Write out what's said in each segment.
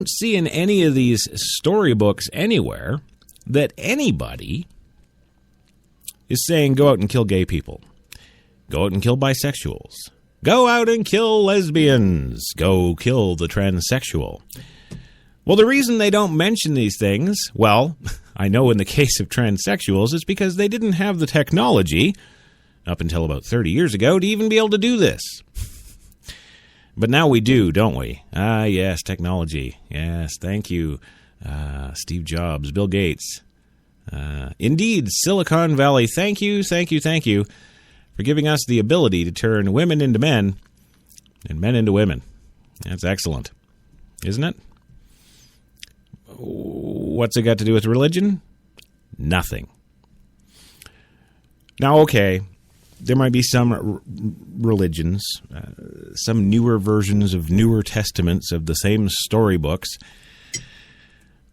don't see in any of these storybooks anywhere that anybody is saying go out and kill gay people, go out and kill bisexuals, go out and kill lesbians, go kill the transsexual. Well, the reason they don't mention these things, well, I know in the case of transsexuals, it's because they didn't have the technology up until about 30 years ago to even be able to do this. But now we do, don't we? Ah, yes, technology. Yes, thank you, Steve Jobs, Bill Gates. Indeed, Silicon Valley, thank you for giving us the ability to turn women into men and men into women. That's excellent, isn't it? What's it got to do with religion? Nothing. Now, okay, there might be some religions, some newer versions of newer testaments of the same storybooks,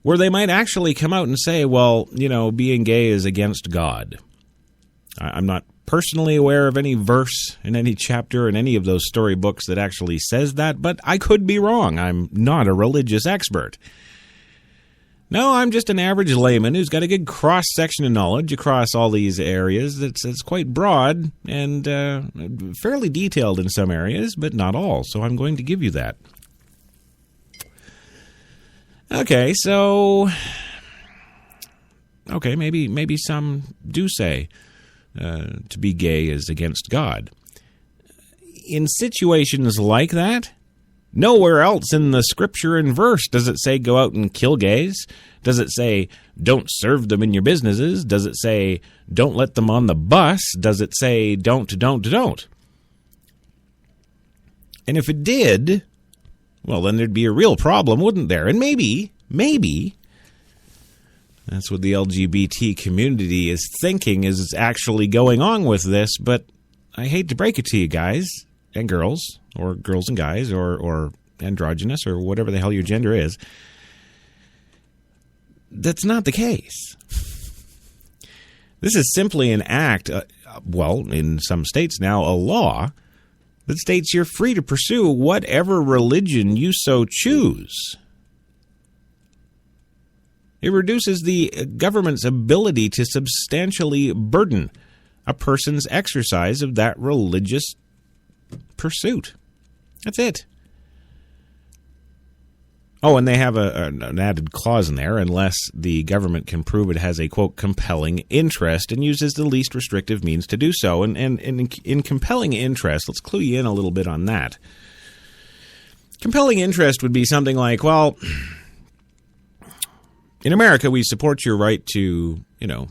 where they might actually come out and say, well, you know, being gay is against God. I'm not personally aware of any verse in any chapter in any of those storybooks that actually says that, but I could be wrong. I'm not a religious expert. No, I'm just an average layman who's got a good cross-section of knowledge across all these areas that's quite broad and fairly detailed in some areas, but not all, so I'm going to give you that. Okay, so... Okay, maybe some do say to be gay is against God. In situations like that, nowhere else in the scripture and verse does it say go out and kill gays. Does it say don't serve them in your businesses? Does it say don't let them on the bus? Does it say don't? And if it did, well, then there'd be a real problem, wouldn't there? And maybe that's what the LGBT community is thinking is actually going on with this, but I hate to break it to you guys and girls, or girls and guys, or androgynous, or whatever the hell your gender is. That's not the case. This is simply an act, well, in some states now, a law that states you're free to pursue whatever religion you so choose. It reduces the government's ability to substantially burden a person's exercise of that religious pursuit. That's it. Oh, and they have an added clause in there, unless the government can prove it has a, quote, compelling interest and uses the least restrictive means to do so. And in compelling interest, let's clue you in a little bit on that. Compelling interest would be something like, well, in America, we support your right to, you know,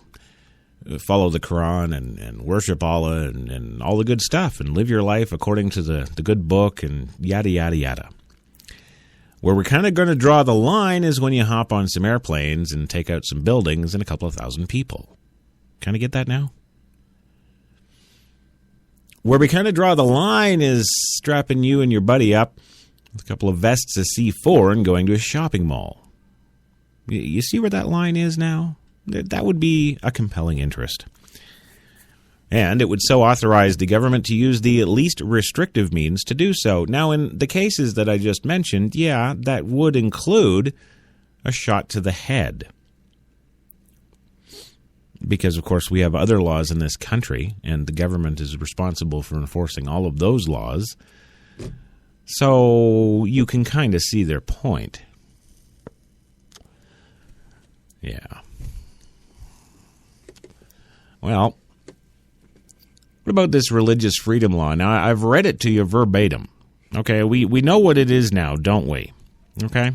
follow the Quran and worship Allah and all the good stuff and live your life according to the good book and yada, yada, yada. Where we're kind of going to draw the line is when you hop on some airplanes and take out some buildings and a couple of thousand people. Kind of get that now? Where we kind of draw the line is strapping you and your buddy up with a couple of vests of C4 and going to a shopping mall. You see where that line is now? That would be a compelling interest. And it would so authorize the government to use the least restrictive means to do so. Now, in the cases that I just mentioned, yeah, that would include a shot to the head. Because, of course, we have other laws in this country, and the government is responsible for enforcing all of those laws. So you can kind of see their point. Yeah. Well, what about this religious freedom law? Now, I've read it to you verbatim. Okay, we know what it is now, don't we? Okay?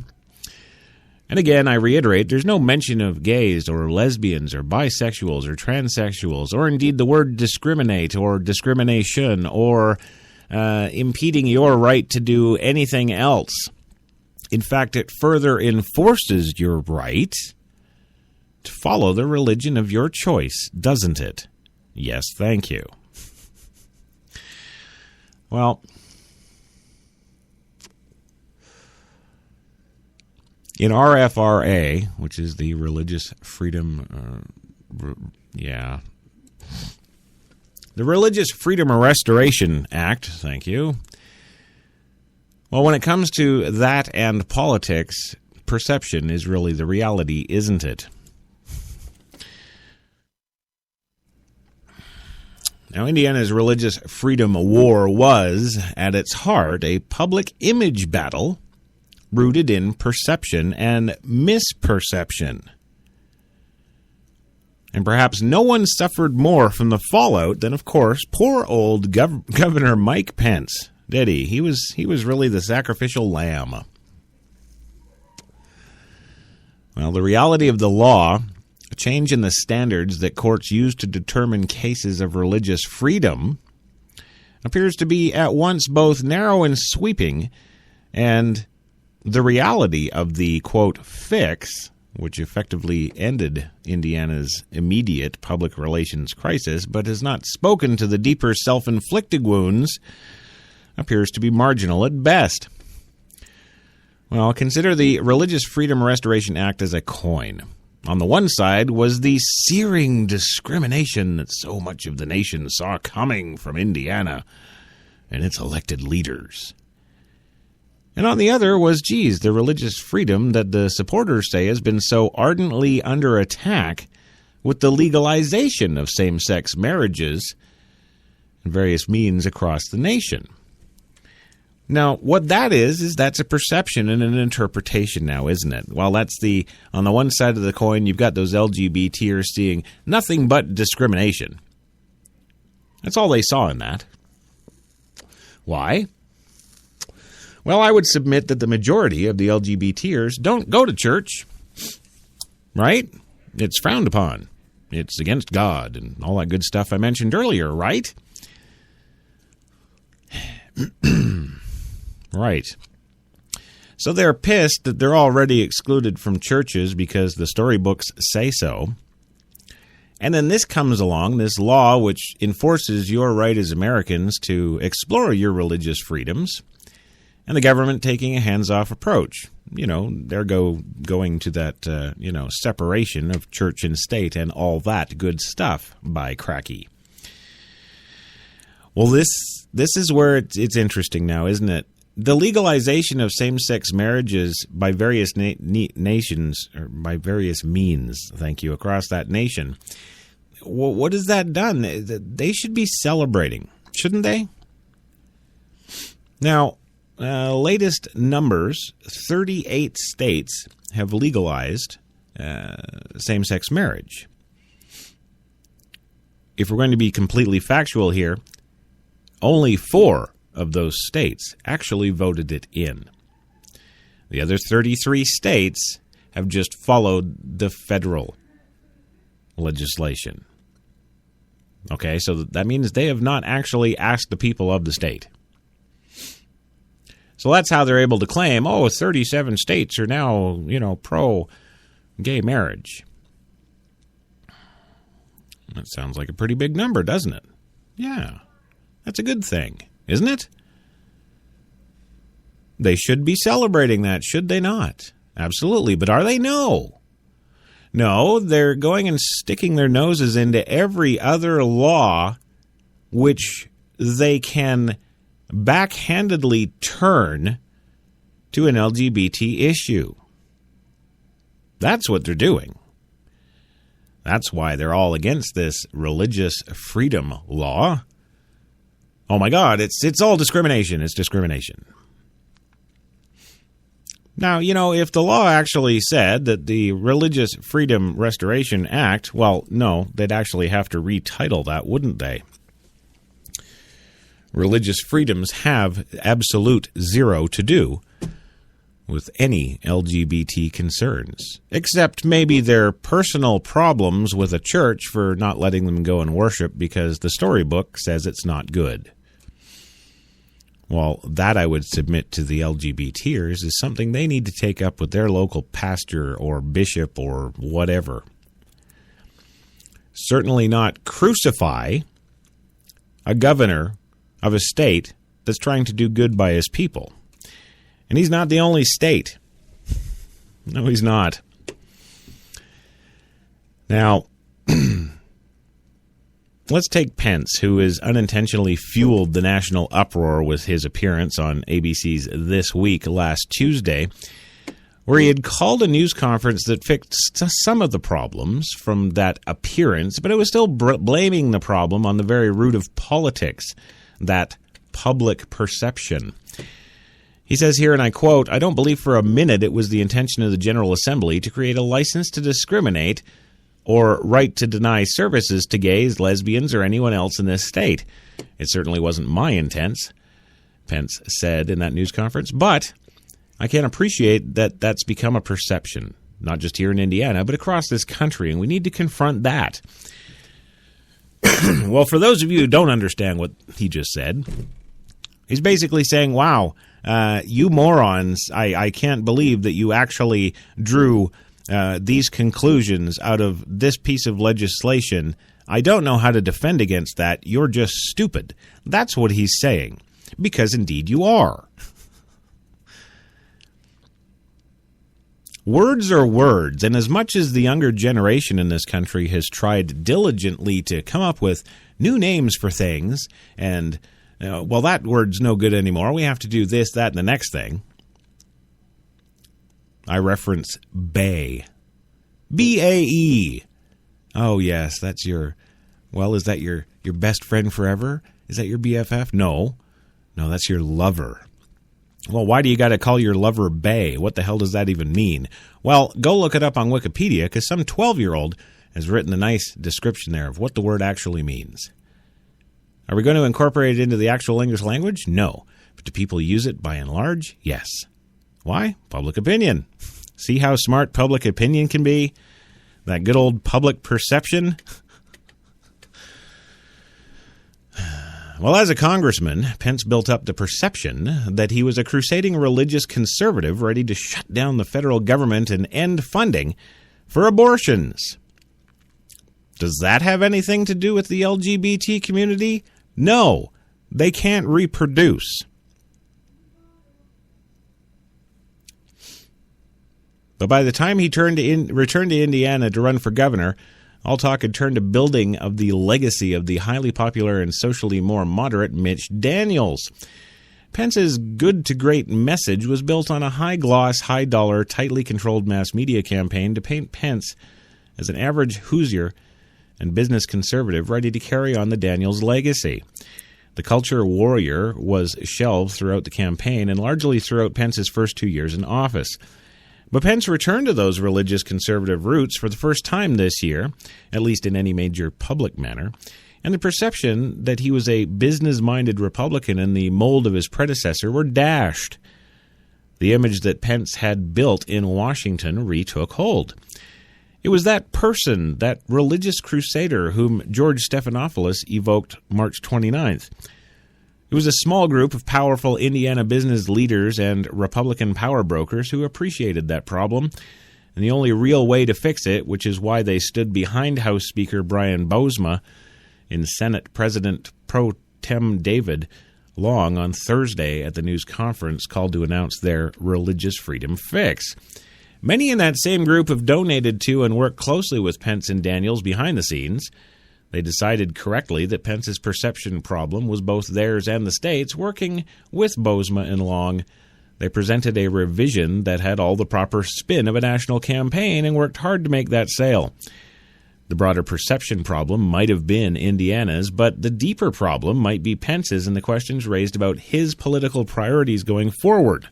And again, I reiterate, there's no mention of gays or lesbians or bisexuals or transsexuals or indeed the word discriminate or discrimination or impeding your right to do anything else. In fact, it further enforces your right to follow the religion of your choice, doesn't it? Yes, thank you. Well, in RFRA, which is the Religious Freedom, the Religious Freedom Restoration Act, thank you. Well, when it comes to that and politics, perception is really the reality, isn't it? Now, Indiana's religious freedom war was, at its heart, a public image battle rooted in perception and misperception. And perhaps no one suffered more from the fallout than, of course, poor old Governor Mike Pence, did he? He was really the sacrificial lamb. Well, the reality of the law, a change in the standards that courts use to determine cases of religious freedom, appears to be at once both narrow and sweeping, and the reality of the, quote, fix, which effectively ended Indiana's immediate public relations crisis, but has not spoken to the deeper self-inflicted wounds, appears to be marginal at best. Well, consider the Religious Freedom Restoration Act as a coin. On the one side was the searing discrimination that so much of the nation saw coming from Indiana and its elected leaders. And on the other was, the religious freedom that the supporters say has been so ardently under attack with the legalization of same-sex marriages and various means across the nation. Now, what that is that's a perception and an interpretation now, isn't it? Well, that's on the one side of the coin, you've got those LGBTers seeing nothing but discrimination. That's all they saw in that. Why? Well, I would submit that the majority of the LGBTers don't go to church, right? It's frowned upon. It's against God and all that good stuff I mentioned earlier, right? Right. So they're pissed that they're already excluded from churches because the storybooks say so. And then this comes along, this law which enforces your right as Americans to explore your religious freedoms, and the government taking a hands-off approach. They're going to that, separation of church and state and all that good stuff by cracky. Well, this is where it's interesting now, isn't it? The legalization of same-sex marriages by various nations, or by various means, across that nation, what has that done? They should be celebrating, shouldn't they? Now, latest numbers, 38 states have legalized same-sex marriage. If we're going to be completely factual here, only 4 of those states actually voted it in. The other 33 states have just followed the federal legislation. Okay, so that means they have not actually asked the people of the state. So that's how they're able to claim, 37 states are now, pro-gay marriage. That sounds like a pretty big number, doesn't it? Yeah, that's a good thing, isn't it? They should be celebrating that, should they not? Absolutely. But are they? No. No, they're going and sticking their noses into every other law which they can backhandedly turn to an LGBT issue. That's what they're doing. That's why they're all against this religious freedom law. Oh my God, it's all discrimination. It's discrimination. Now, if the law actually said that the Religious Freedom Restoration Act, well, no, they'd actually have to retitle that, wouldn't they? Religious freedoms have absolute zero to do with any LGBT concerns, except maybe their personal problems with a church for not letting them go and worship because the storybook says it's not good. Well, that I would submit to the LGBTers is something they need to take up with their local pastor or bishop or whatever. Certainly not crucify a governor of a state that's trying to do good by his people. And he's not the only state. No, he's not. Now, let's take Pence, who has unintentionally fueled the national uproar with his appearance on ABC's This Week last Tuesday, where he had called a news conference that fixed some of the problems from that appearance, but it was still blaming the problem on the very root of politics, that public perception. He says here, and I quote, "I don't believe for a minute it was the intention of the General Assembly to create a license to discriminate or right to deny services to gays, lesbians, or anyone else in this state. It certainly wasn't my intent," Pence said in that news conference, "but I can appreciate that that's become a perception, not just here in Indiana, but across this country, and we need to confront that." Well, for those of you who don't understand what he just said, he's basically saying, wow, you morons, I can't believe that you actually drew these conclusions out of this piece of legislation. I don't know how to defend against that. You're just stupid. That's what he's saying, because indeed you are. Words are words, and as much as the younger generation in this country has tried diligently to come up with new names for things, and, well, that word's no good anymore, we have to do this, that, and the next thing. I reference BAE. B-A-E. Oh, yes, that's your, well, is that your best friend forever? Is that your BFF? No, that's your lover. Well, why do you got to call your lover bae? What the hell does that even mean? Well, go look it up on Wikipedia, because some 12-year-old has written a nice description there of what the word actually means. Are we going to incorporate it into the actual English language? No. But do people use it by and large? Yes. Why? Public opinion. See how smart public opinion can be? That good old public perception? Well, as a congressman, Pence built up the perception that he was a crusading religious conservative ready to shut down the federal government and end funding for abortions. Does that have anything to do with the LGBT community? No, they can't reproduce. But by the time he returned to Indiana to run for governor, all talk had turned to building of the legacy of the highly popular and socially more moderate Mitch Daniels. Pence's good to great message was built on a high-gloss, high-dollar, tightly controlled mass media campaign to paint Pence as an average Hoosier and business conservative ready to carry on the Daniels legacy. The culture warrior was shelved throughout the campaign and largely throughout Pence's first 2 years in office. But Pence returned to those religious conservative roots for the first time this year, at least in any major public manner, and the perception that he was a business-minded Republican in the mold of his predecessor were dashed. The image that Pence had built in Washington retook hold. It was that person, that religious crusader whom George Stephanopoulos evoked March 29th. It was a small group of powerful Indiana business leaders and Republican power brokers who appreciated that problem, and the only real way to fix it, which is why they stood behind House Speaker Brian Bosma and Senate President Pro Tem David Long on Thursday at the news conference called to announce their religious freedom fix. Many in that same group have donated to and worked closely with Pence and Daniels behind the scenes. They decided correctly that Pence's perception problem was both theirs and the state's. Working with Bosma and Long, they presented a revision that had all the proper spin of a national campaign and worked hard to make that sale. The broader perception problem might have been Indiana's, but the deeper problem might be Pence's and the questions raised about his political priorities going forward.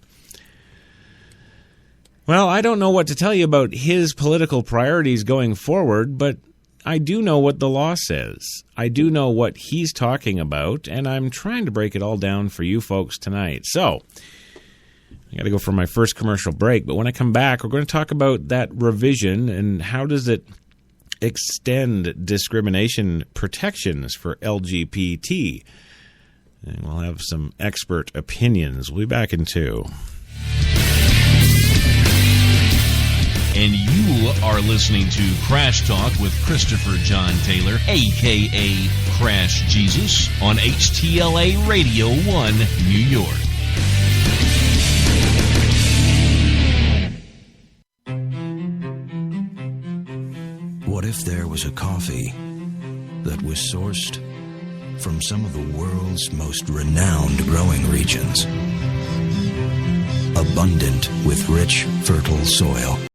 Well, I don't know what to tell you about his political priorities going forward, but I do know what the law says. I do know what he's talking about, and I'm trying to break it all down for you folks tonight. So, I got to go for my first commercial break, but when I come back, we're going to talk about that revision and how does it extend discrimination protections for LGBT. And we'll have some expert opinions. We'll be back in 2. And you are listening to Crash Talk with Christopher John Taylor, a.k.a. Crash Jesus, on HTLA Radio 1, New York. What if there was a coffee that was sourced from some of the world's most renowned growing regions? abundant with rich, fertile soil.